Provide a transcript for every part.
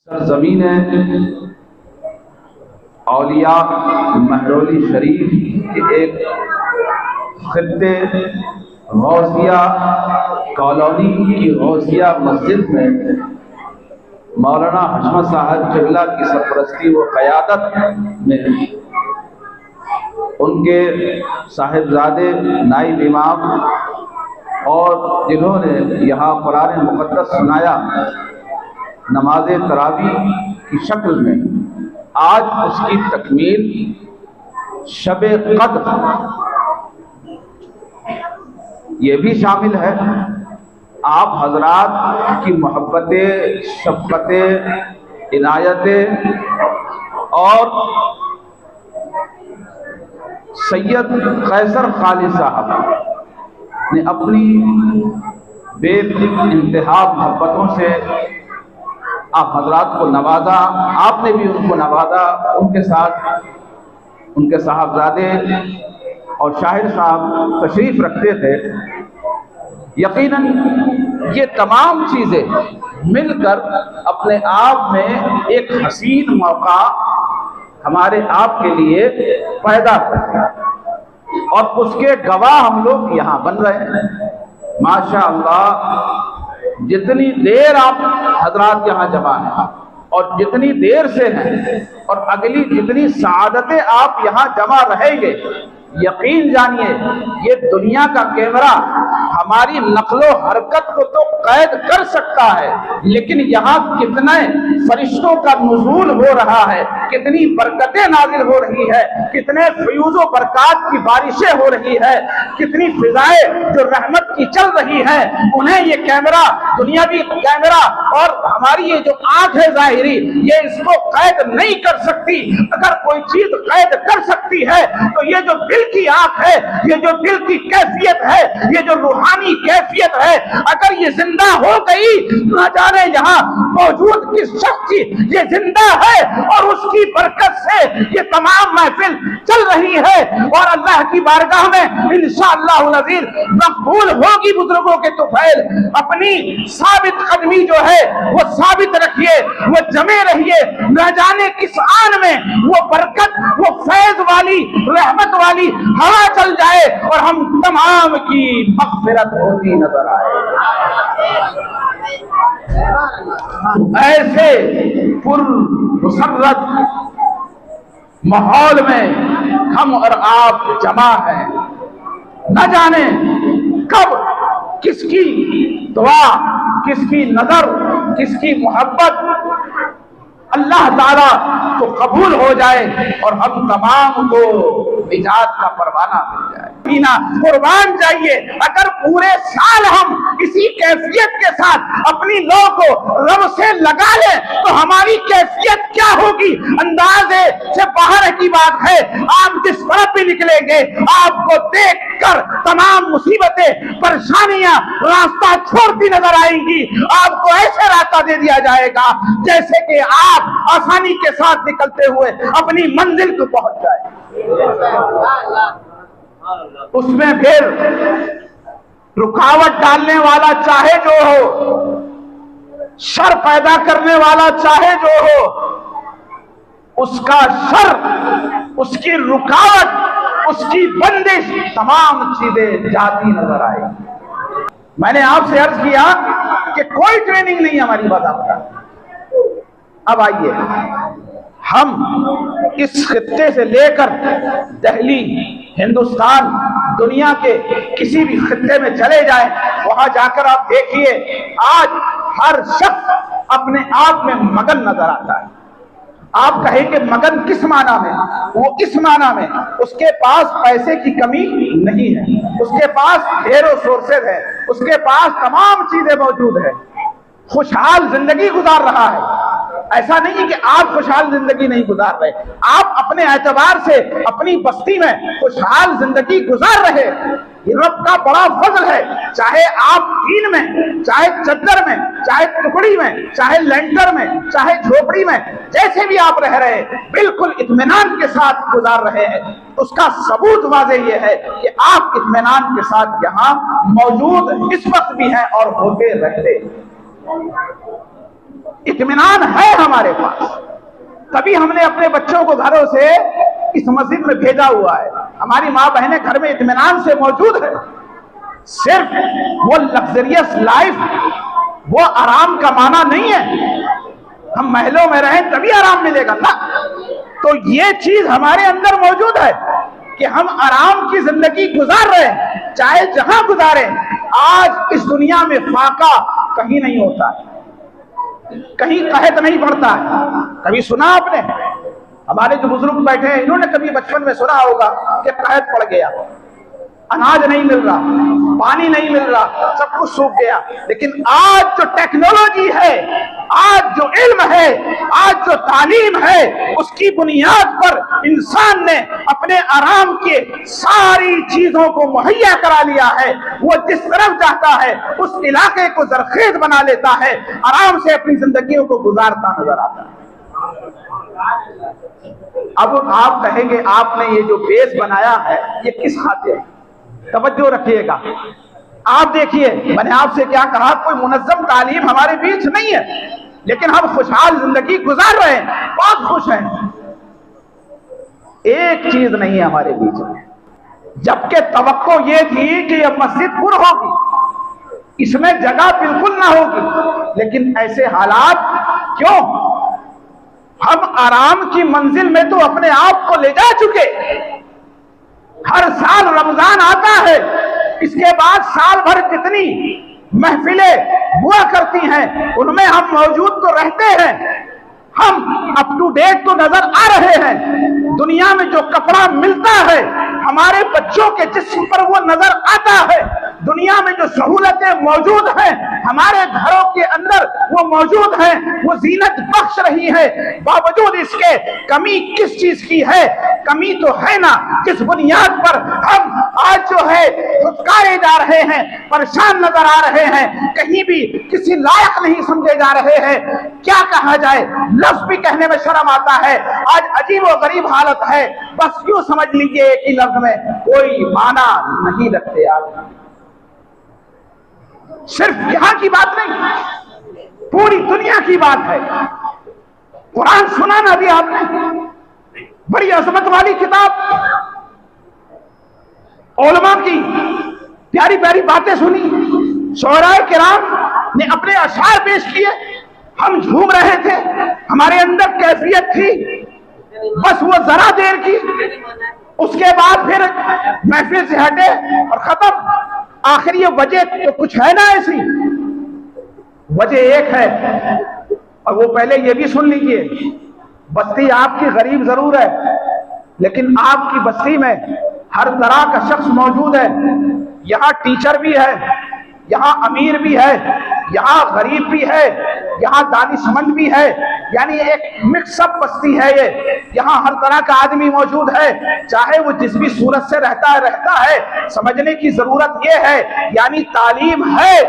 सरजमीन औलिया महरौली शरीफ के एक खित्ते गौसिया कॉलोनी की गौसिया मस्जिद में मौलाना हशमत साहब क़िबला की सरपरस्ती व क़यादत में उनके साहिबजादे नाइब इमाम और जिन्होंने यहाँ कुरान मुक़द्दस सुनाया नमाज तरावी की शक्ल में, आज उसकी तकमील शब क़द्र ये भी शामिल है। आप हजरात की मोहब्बतें, शफ़क़तें, इनायतें और सैयद कैसर खालिद साहब ने अपनी बेइंतहा मोहब्बतों से आप हजरात को नवाजा, आपने भी उनको नवाजा। उनके साथ उनके साहबजादे और शाहिर साहब तशरीफ रखते थे। यकीनन ये तमाम चीज़ें मिलकर अपने आप में एक हसीन मौका हमारे आपके लिए पैदा करते हैं और उसके गवाह हम लोग यहाँ बन रहे हैं। माशा अल्लाह, जितनी देर आप हजरात यहाँ जमा हैं और जितनी देर से हैं और अगली जितनी सआदतें आप यहाँ जमा रहेंगे, यकीन जानिए ये दुनिया का कैमरा हमारी नक्लो हरकत को तो कैद कर सकता है, लेकिन यहाँ कितने फरिश्तों का नुज़ूल हो रहा है, कितनी बरकतें नाज़िल हो रही है, कितने फ़यूज़ो बरकात की बारिशें हो रही है, कितनी फिजाएं जो रहमत की चल रही है, उन्हें ये कैमरा, दुनियावी कैमरा और हमारी ये जो आंख है ज़ाहिरी, ये इसको कैद नहीं कर सकती। अगर कोई चीज कैद कर सकती है तो ये जो दिल की आंख है, ये जो दिल की कैफियत है, ये जो रूहानी कैफियत है, अगर ये जिंदा हो गई, न जाने यहाँ मौजूद किस शख्स की ये जिंदा है और उसकी बरकत से ये तमाम महफिल चल रही है और अल्लाह की बारगाह में इंशाअल्लाह अज़ीज़ मकबूल होगी बुजुर्गों के तुफैल। अपनी साबित कदमी जो है वो साबित रखिए, वो जमे रहिए, न जाने किस आन में वो बरकत, वो फैज वाली, रहमत वाली हवा चल जाए और हम तमाम की मग़फ़िरत होती नजर आए। ऐसे पुरमसर्रत माहौल में हम और आप जमा हैं, न जाने कब किसकी दुआ, किसकी नजर, किसकी मोहब्बत अल्लाह ताला तो कबूल हो जाए और हम तमाम को निजात का परवाना मिल जाए। पीना कुर्बान जाइए। अगर पूरे साल हम इसी कैफियत के साथ अपनी लो को रब से लगा लें तो हमारी कैफियत क्या होगी, अंदाजे से बाहर की बात है। आप जिस तरफ भी निकलेंगे आपको देख कर तमाम मुसीबतें, परेशानियां रास्ता छोड़ती नजर आएंगी। आपको ऐसे रास्ता दे दिया जाएगा जैसे कि आप आसानी के साथ निकलते हुए अपनी मंजिल को पहुंच जाए। उसमें फिर रुकावट डालने वाला चाहे जो हो, शर पैदा करने वाला चाहे जो हो, उसका शर, उसकी रुकावट, उसकी बंदिश, तमाम चीजें जाती नजर आएगी। मैंने आपसे अर्ज किया कि कोई ट्रेनिंग नहीं हमारी बात। अब आइए, हम इस खित्ते से लेकर दिल्ली, हिंदुस्तान, दुनिया के किसी भी खित्ते में चले जाएं, वहां जाकर आप देखिए आज हर शख्स अपने आप में मगन नजर आता है। आप कहेंगे मगन किस माना में? वो इस माना में उसके पास पैसे की कमी नहीं है, उसके पास ढेरों सोर्सेज है, उसके पास तमाम चीजें मौजूद है, खुशहाल जिंदगी गुजार रहा है। ऐसा नहीं कि आप खुशहाल जिंदगी नहीं गुजार रहे, आप अपने एतबार से अपनी बस्ती में खुशहाल जिंदगी गुजार रहे। ये रब का बड़ा फजल है। चाहे आप टीन में, चाहे चद्दर में, चाहे टुकड़ी में, चाहे लेंटर में, चाहे झोपड़ी में, जैसे भी आप रह रहे, बिल्कुल इत्मीनान के साथ गुजार रहे हैं, उसका सबूत वाज़ेह ये है कि आप इत्मीनान के साथ यहाँ मौजूद इस वक्त भी हैं और होते रहते। इत्मीनान है हमारे पास, तभी हमने अपने बच्चों को घरों से इस मस्जिद में भेजा हुआ है। हमारी माँ बहनें घर में इत्मीनान से मौजूद है। सिर्फ वो लग्जरियस लाइफ, वो आराम का माना नहीं है हम महलों में रहें तभी आराम मिलेगा ना। तो ये चीज हमारे अंदर मौजूद है कि हम आराम की जिंदगी गुजार रहे हैं, चाहे जहां गुजारें। आज इस दुनिया में फाका कहीं नहीं होता है, कहीं कहत नहीं पड़ता है। कभी सुना आपने? हमारे जो बुजुर्ग बैठे हैं, इन्होंने कभी बचपन में सुना होगा कि कहत पड़ गया, अनाज नहीं मिल रहा, पानी नहीं मिल रहा, सब कुछ सूख गया। लेकिन आज जो टेक्नोलॉजी है, आज जो इल्म है, आज जो तालीम है, उसकी बुनियाद पर इंसान ने अपने आराम के सारी चीजों को मुहैया करा लिया है। वो जिस तरफ जाता है उस इलाके को जरखेज बना लेता है, आराम से अपनी जिंदगियों को गुजारता नजर आता है। अब आप कहेंगे आपने ये जो बेस बनाया है ये किस खातिर है? तवज्जो रखिएगा। आप देखिए, मैंने आपसे क्या कहा, कोई मुनज़्ज़म तालीम हमारे बीच नहीं है, लेकिन हम खुशहाल जिंदगी गुजार रहे हैं, बहुत खुश हैं। एक चीज नहीं है हमारे बीच में, जबकि तवक्को ये थी कि यह मस्जिद पुर होगी, इसमें जगह बिल्कुल ना होगी। लेकिन ऐसे हालात क्यों? हम आराम की मंजिल में तो अपने आप को ले जा चुके। हर साल रमजान आता है, इसके बाद साल भर जितनी महफिलें हुआ करती हैं उनमें हम मौजूद तो रहते हैं, हम अप टू डेट तो नजर आ रहे हैं। दुनिया में जो कपड़ा मिलता है हमारे बच्चों के जिस्म पर वो नजर आता है। दुनिया में जो सहूलतें मौजूद हैं हमारे घरों के अंदर वो मौजूद हैं, वो जीनत बख्श रही है। बावजूद इसके कमी किस चीज की है? कमी तो है ना जिस बुनियाद पर हम आज जो है फुटकारे जा रहे हैं, परेशान नजर आ रहे हैं, कहीं भी किसी लायक नहीं समझे जा रहे हैं। क्या कहा जाए, लफ्ज भी कहने में शर्म आता है। आज अजीब और गरीब हालत है, बस यूं समझ लीजिए एक ही लफ्ज में कोई माना नहीं रखते। आज सिर्फ यहां की बात नहीं, पूरी दुनिया की बात है। कुरान सुना ना अभी आपने, बड़ी अजमत वाली किताब, उलमा की प्यारी प्यारी बातें सुनी, शोराए किराम ने अपने अशार पेश किए, हम झूम रहे थे, हमारे अंदर कैफियत थी, बस वो जरा देर की, उसके बाद फिर महफिल से हटे और खत्म। आखिर ये वजह तो कुछ है ना ऐसी? वजह एक है, और वो पहले ये भी सुन लीजिए, बस्ती आपकी गरीब जरूर है, लेकिन आपकी बस्ती में हर तरह का शख्स मौजूद है। यहाँ टीचर भी है, यहाँ अमीर भी है, यहाँ गरीब भी है, यहाँ दानिशमंद भी है, यानी एक मिक्सअप बस्ती है ये। यहाँ हर तरह का आदमी मौजूद है, चाहे वो जिस भी सूरत से रहता है। समझने की जरूरत ये है, यानी तालीम है,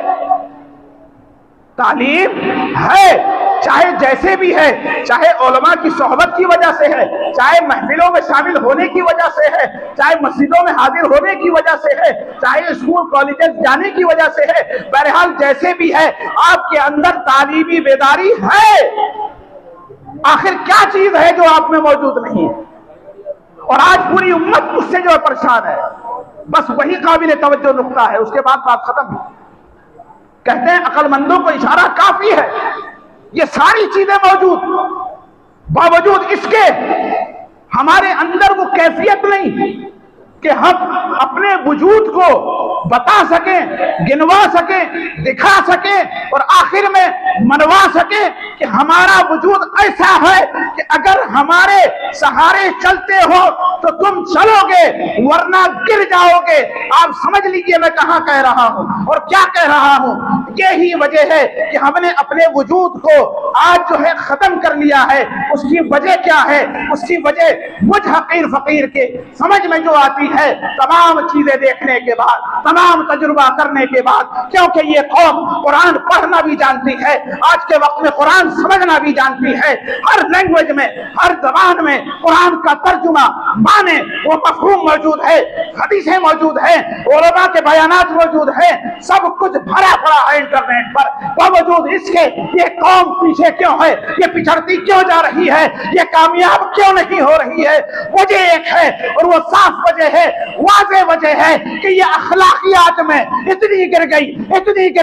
तालीम है, चाहे जैसे भी है, चाहे उलमा की सोहबत की वजह से है, चाहे महफिलों में शामिल होने की वजह से है, चाहे मस्जिदों में हाजिर होने की वजह से है, चाहे स्कूल कॉलेजेस जाने की वजह से है। बहरहाल जैसे भी है, आपके अंदर तालीमी बेदारी है। आखिर क्या चीज है जो आप में मौजूद नहीं है? और आज पूरी उम्मत उससे जो परेशान है, बस वही काबिल तवज्जो नुक्ता है, उसके बाद बात खत्म। कहते हैं अक्लमंदों को इशारा काफी है। ये सारी चीजें मौजूद, बावजूद इसके हमारे अंदर वो कैफियत नहीं कि हम अपने वजूद को बता सकें, गिनवा सकें, दिखा सकें और आखिर में मनवा सकें कि हमारा वजूद ऐसा है कि अगर हमारे सहारे चलते हो तो तुम चलोगे वरना गिर जाओगे। आप समझ लीजिए मैं कहां कह रहा हूं और क्या कह रहा हूं। यही वजह है कि हमने अपने वजूद को आज जो है खत्म कर लिया है। उसकी वजह क्या है? उसकी वजह मुझ हकीर फकीर के समझ में जो आती है तमाम चीजें देखने के बाद, तमाम तजुर्बा करने के बाद, क्योंकि ये कौम कुरान पढ़ना भी जानती है, आज के वक्त में कुरान समझना भी जानती है, हर लैंग्वेज में, हर जबान में कुरान का तर्जुमा माने वो मफहूम मौजूद है, हदीसें मौजूद है, उलमा के बयानात मौजूद है, सब कुछ भरा पड़ा है इंटरनेट पर। बावजूद इसके ये कौम पीछे क्यों है, ये पिछड़ती क्यों जा रही है, ये कामयाब क्यों नहीं हो रही है? वजह एक है और वो साफ वजह है, वाज़ेह वजह है कि ये अखलाकियात में इतनी गिर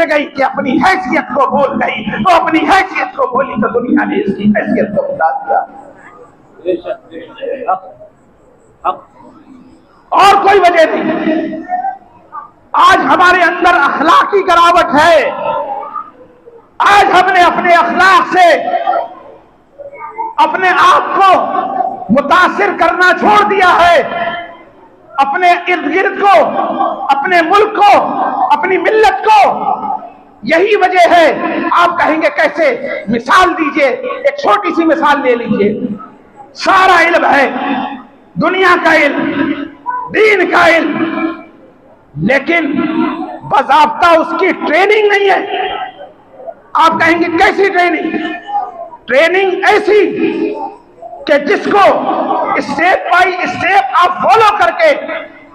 गई कि अपनी हैसियत को भूल गई। तो अपनी हैसियत को भूली तो दुनिया ने इसकी हैसियत को बता दिया। और कोई वजह नहीं। आज हमारे अंदर अखलाकी गिरावट है। आज हमने अपने अखलाक से अपने आप को मुतासिर करना छोड़ दिया है, अपने इर्द गिर्द को, अपने मुल्क को, अपनी मिल्लत को। यही वजह है। आप कहेंगे कैसे? मिसाल दीजिए, एक छोटी सी मिसाल ले लीजिए। सारा इल्म है, दुनिया का इल्म, दीन का इल्म, लेकिन बाज़ाब्ता उसकी ट्रेनिंग नहीं है। आप कहेंगे कैसी ट्रेनिंग? ट्रेनिंग ऐसी कि जिसको स्टेप बाय स्टेप आप फॉलो करके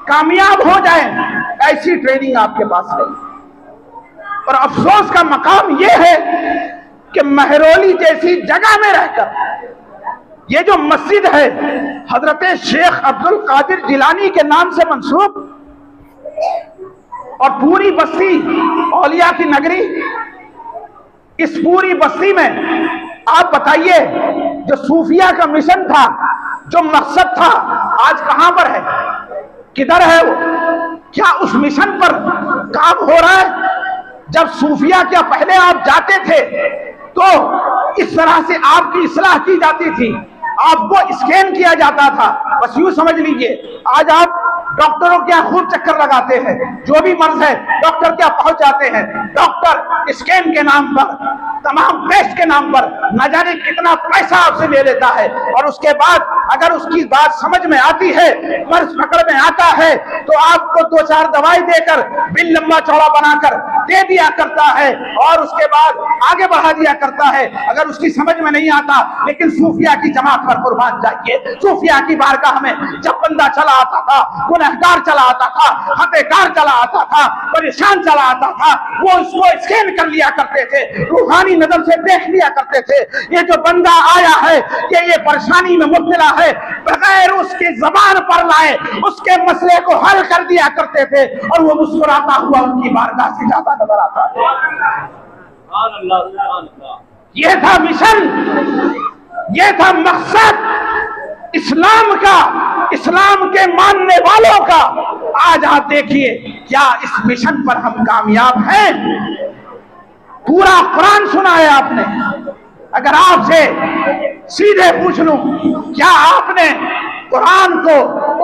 कामयाब हो जाए, ऐसी ट्रेनिंग आपके पास नहीं। और अफसोस का मकाम यह है कि महरौली जैसी जगह में रहकर ये जो मस्जिद है हजरत शेख अब्दुल कादिर जिलानी के नाम से मंसूब, और पूरी बस्ती औलिया की नगरी, इस पूरी बस्ती में आप बताइए जो सूफिया का मिशन था, जो मकसद था, आज कहां पर है? किधर है वो? क्या उस मिशन पर काम हो रहा है? जब सूफिया क्या पहले आप जाते थे तो इस तरह से आपकी इस्लाह की जाती थी, आपको स्कैन किया जाता था। बस यूं समझ लीजिए, आज आप डॉक्टरों के यहाँ खूब चक्कर लगाते हैं, जो भी मर्ज है डॉक्टर के यहाँ पहुंच जाते हैं। डॉक्टर स्कैन के नाम पर, तमाम टेस्ट के नाम पर न जाने कितना पैसा आपसे ले लेता है, और उसके बाद अगर उसकी बात समझ में आती है, मर्ज पकड़ में आता है, तो आपको 2-4 दवाई देकर बिल लंबा चौड़ा बनाकर दे दिया करता है, और उसके बाद आगे बढ़ा दिया करता है अगर उसकी समझ में नहीं आता। लेकिन सूफिया की जमात पर कुर्बान जाइए, सूफिया की बारगाह में जब बंदा चला आता था, गुनहगार चला आता था, खतेगार चला आता था, परेशान चला आता था, वो उसको स्कैन कर लिया करते थे, रूहानी नजर से देख लिया करते थे। ये जो बंदा आया है ये परेशानी में मुब्तला है, बगैर उसकी जबान पर लाए उसके मसले को हल कर दिया करते थे, और वो मुस्कुराता हुआ उनकी बारगाह से जाता नजर आता था। ये था मिशन, ये था मकसद इस्लाम का, इस्लाम के मानने वालों का। आज आप देखिए क्या इस मिशन पर हम कामयाब हैं? पूरा कुरान सुना है आपने। अगर आपसे सीधे पूछ लूं, क्या आपने कुरान को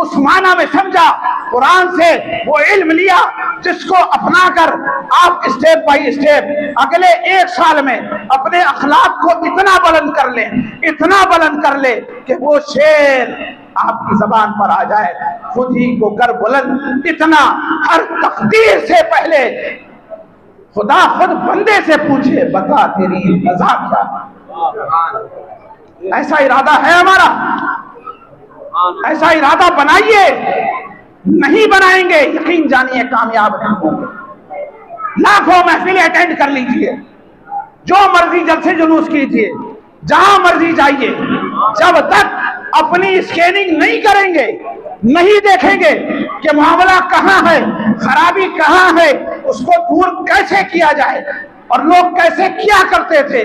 उस माना में समझा, कुरान से वो इल्म लिया जिसको अपनाकर आप स्टेप बाय स्टेप अगले 1 साल में अपने अखलाक को इतना बुलंद कर ले, इतना बुलंद कर ले कि वो शेर आपकी जबान पर आ जाए, खुद ही को कर बुलंद, इतना हर तकदीर से पहले खुदा खुद बंदे से पूछे, बता तेरी रज़ा क्या? ऐसा इरादा है हमारा, ऐसा इरादा बनाइए। नहीं बनाएंगे, यकीन जानिए कामयाब नहीं होंगे। लाखों महफिलें अटेंड कर लीजिए, जो मर्जी जलसे जुलूस कीजिए, जहां मर्जी जाइए, जब तक अपनी स्कैनिंग नहीं करेंगे, नहीं देखेंगे कि मामला कहां है, खराबी कहां है, उसको दूर कैसे किया जाए और लोग कैसे क्या करते थे,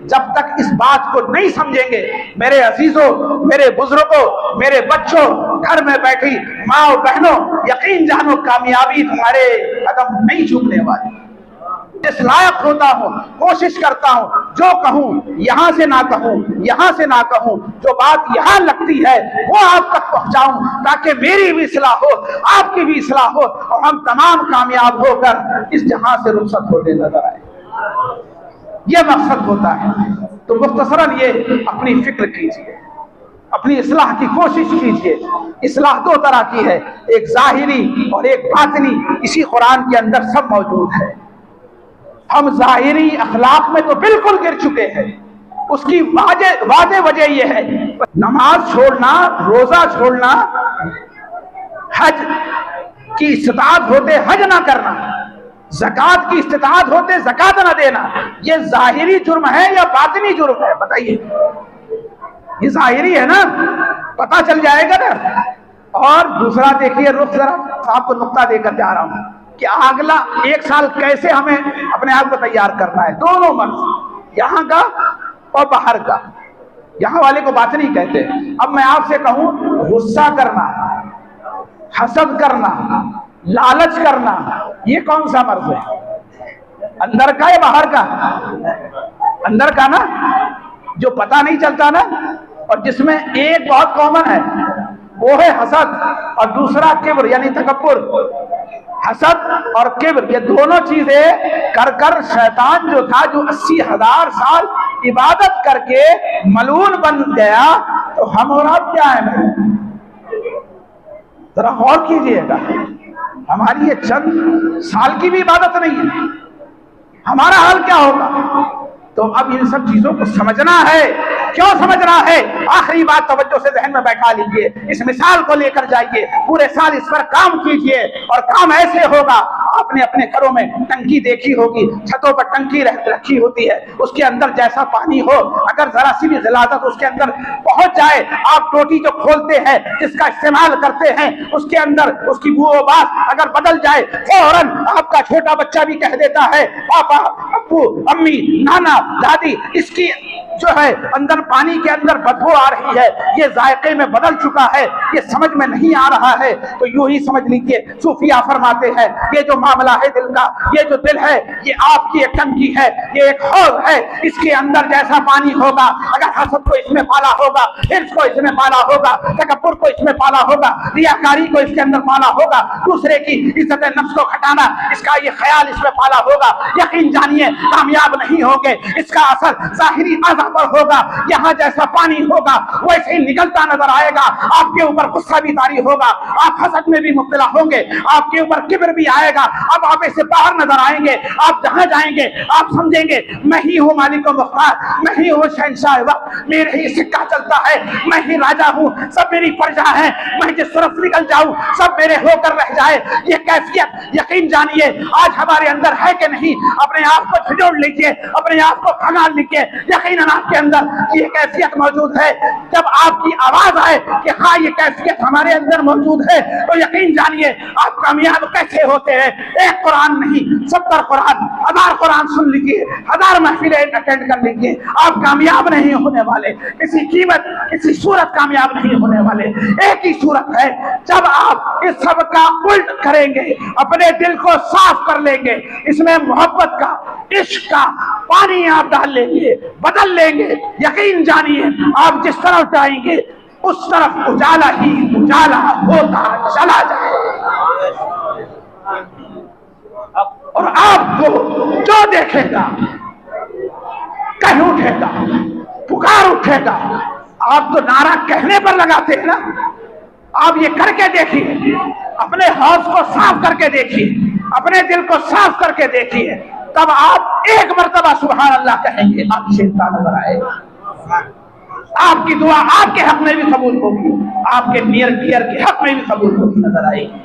जब तक इस बात को नहीं समझेंगे, मेरे अजीजों, मेरे बुजुर्गों, मेरे बच्चों, घर में बैठी माँ और बहनों, यकीन जानो कामयाबी तुम्हारे कदम नहीं चूकने वाली। जिस लायक होता हूं, कोशिश करता हूं, जो कहूं यहां से ना कहूं, यहां से ना कहूं, जो बात यहां लगती है वो आप तक पहुंचाऊं, ताकि मेरी भी इस्लाह हो, आपकी भी इस्लाह हो, और हम तमाम कामयाब होकर इस जहां से रुखसत होते नजर आए। यह मकसद होता है। तो मुख्तसरन ये अपनी फिक्र कीजिए, अपनी इस्लाह की कोशिश कीजिए। इस्लाह दो तरह की है, एक जाहिरी और एक बातिनी। इसी कुरान के अंदर सब मौजूद है। हम जाहिरी अखलाक में तो बिल्कुल गिर चुके हैं। उसकी वाजे वजह यह है, नमाज छोड़ना, रोजा छोड़ना, हज की इस्तिताअत होते हज ना करना, ज़कात की इस्तिताअत होते ज़कात ना देना, ये जाहिरी जुर्म है या बातिनी जुर्म है? बताइए। ये जाहिरी है ना, पता चल जाएगा ना। और दूसरा देखिए, रुख जरा आपको नुक्ता देकर जा रहा हूं कि अगला 1 साल कैसे हमें अपने आप को तैयार करना है। दोनों मर्ज, यहां का और बाहर का। यहां वाले को बातिनी कहते हैं। अब मैं आपसे कहूं, गुस्सा करना, हसद करना, लालच करना, ये कौन सा मर्ज है? अंदर का या बाहर का? अंदर का ना, जो पता नहीं चलता ना, और जिसमें एक बहुत कॉमन है, वो है हसद, और दूसरा किब्र यानी तकब्बुर। हसद और किब्र, ये दोनों चीजें कर कर शैतान जो था, जो 80,000 साल इबादत करके मलून बन गया, तो हम और आप क्या है? जरा गौर कीजिएगा, हमारी ये चंद साल की भी इबादत नहीं है, हमारा हाल क्या होगा? तो अब इन सब चीजों को समझना है। क्यों समझना है? आखिरी बात तवज्जो से जहन में बैठा लीजिए, इस मिसाल को लेकर जाइए, पूरे साल इस पर काम कीजिए। और काम ऐसे होगा, आपने अपने घरों में टंकी देखी होगी, छतों पर टंकी रखी होती है, उसके अंदर जैसा पानी हो, अगर जरा सी भी गिलादत उसके अंदर पहुंच जाए, आप टोटी जो खोलते हैं, जिसका इस्तेमाल करते हैं, उसके अंदर उसकी बू-ओ-बास अगर बदल जाए, फौरन आपका छोटा बच्चा भी कह देता है, पापा, अब्बू, अम्मी, नाना, दादी, इसकी जो है अंदर पानी के अंदर बदबू आ रही है, ये जायके में बदल चुका है, ये समझ में नहीं आ रहा है। तो यूं ही समझ लीजिए, सूफिया फरमाते हैं, ये जो मामला है दिल का, ये जो दिल है, ये आपकी एक टंकी है, ये एक हौज है, इसके अंदर जैसा पानी होगा, अगर हसद को इसमें पाला होगा, हिर्स को इसमें पाला होगा, तकब्बुर को इसमें पाला होगा, रियाकारी को इसके अंदर पाला होगा, दूसरे की इज्जत नफ्स को घटाना, इसका ये ख्याल इसमें पाला होगा, यकीन जानिए कामयाब नहीं होंगे। इसका असर जाहिरी आज़ा पर होगा, यहाँ जैसा पानी होगा वैसे ही निकलता नजर आएगा। आपके ऊपर गुस्सा भी तारी होगा, आप हसद में भी मुब्तला होंगे, आपके ऊपर किब्र भी आएगा। अब आप ऐसे बाहर नजर आएंगे, आप जहां जाएंगे आप समझेंगे मैं ही हूँ मालिक मुख्तार, मैं ही हूँ शहंशाह वक्त, मेरे ही सिक्का चलता है, मैं ही राजा हूँ, सब मेरी प्रजा है, मैं जिस तरफ निकल जाऊं सब मेरे होकर रह जाए। ये कैफियत यकीन जानिए आज हमारे अंदर है कि नहीं? अपने आप को झिझोड़ लीजिए, अपने आप को खंगाल लीजिए, यकीनन आपके अंदर ये कैफियत मौजूद है। जब आपकी आवाज आए कि हाँ ये कैफियत हमारे अंदर मौजूद है, तो यकीन जानिए आप कामयाब कैसे होते हैं। एक कुरान नहीं, 70 कुरान, 1000 कुरान सुन लीजिए, 1000 महफिलें अटेंड कर लीजिए, आप कामयाब नहीं होने वाले। किसी कीमत, किसी सूरत कामयाब नहीं होने वाले। एक ही सूरत है, जब आप इस सब का उल्ट करेंगे, अपने दिल को साफ कर लेंगे, इसमें मोहब्बत का, इश्क का पानी आप डाल लेंगे, बदल लेंगे, यकीन जानिए आप जिस तरफ जाएंगे उस तरफ उजाला ही उजाला होता चला जाए। और आपको जो देखेगा कह उठेगा, पुकार उठेगा। आप तो नारा कहने पर लगाते हैं ना, आप ये करके देखिए, अपने हौस को साफ करके देखिए, अपने दिल को साफ करके देखिए, तब आप एक मर्तबा सुभान अल्लाह कहेंगे, आपकी चिंता नजर आएगा। आपकी दुआ आपके हक में भी कबूल होगी, आपके नियर डियर के हक में भी कबूल होगी, नजर आएगी।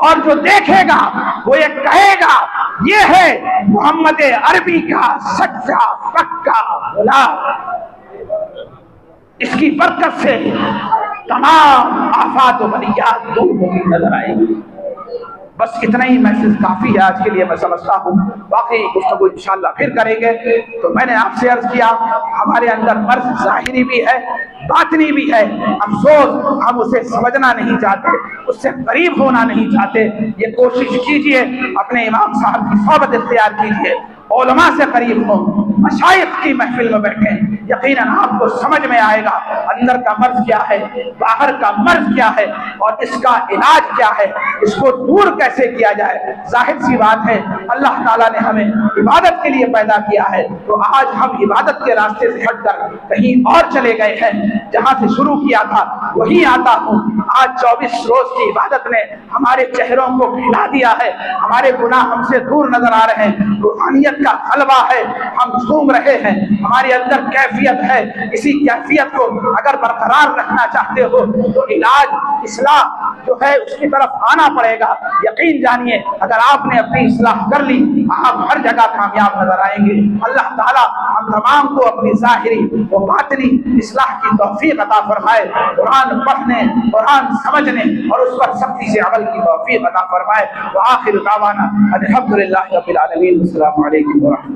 और जो देखेगा वो ये कहेगा, ये है मोहम्मद अरबी का सच्चा पक्का गुलाम। इसकी बरकत से तमाम आफात व बलियात दूर होगी, नजर आएगी। बस इतना ही मैसेज काफी है आज के लिए, मैं समझता हूँ। बाकी गुफ्तगू इंशाअल्लाह फिर करेंगे। तो मैंने आपसे अर्ज किया, हमारे अंदर मर्ज जाहिरी भी है, बातिनी भी है। अफसोस हम उसे समझना नहीं चाहते, उससे करीब होना नहीं चाहते। ये कोशिश कीजिए, अपने इमाम साहब की सोबत इख्तियार कीजिए, उलमा से करीब हों, मशाइख की महफिल में बैठें, यकीनन आपको समझ में आएगा अंदर का मर्ज क्या है, बाहर का मर्ज क्या है और इसका इलाज क्या है, इसको दूर कैसे किया जाए। जाहिर सी बात है, अल्लाह ताला ने हमें इबादत के लिए पैदा किया है, तो आज हम इबादत के रास्ते से हटकर कहीं और चले गए हैं। जहां से शुरू किया था वहीं आता हूँ। आज 24 रोज की इबादत ने हमारे चेहरों को खिला दिया है, हमारे गुनाह हमसे दूर नजर आ रहे हैं, रूहानियत का गलबा है, हम झूम रहे हैं, हमारे अंदर कैफियत है। इसी कैफियत को अगर बरकरार रखना चाहते हो तो इलाज इस्लाह जो है उसकी तरफ आना पड़ेगा। यकीन जानिए, अगर आपने अपनी इस्लाह कर ली, आप हर जगह कामयाब नजर आएंगे। अल्लाह ताला हम तमाम को अपनी ज़ाहिरी व बातिनी इस्लाह की तौफीक अता फरमाए। कुरान पढ़ने, कुरान समझने और उस पर सख्ती से अमल की तौफीक अता फरमाए। व आखिर दावाना अल्हम्दुलिल्लाहि रब्बिल आलमीन। अस्सलामु अलैकुम व रहमतुल्लाह।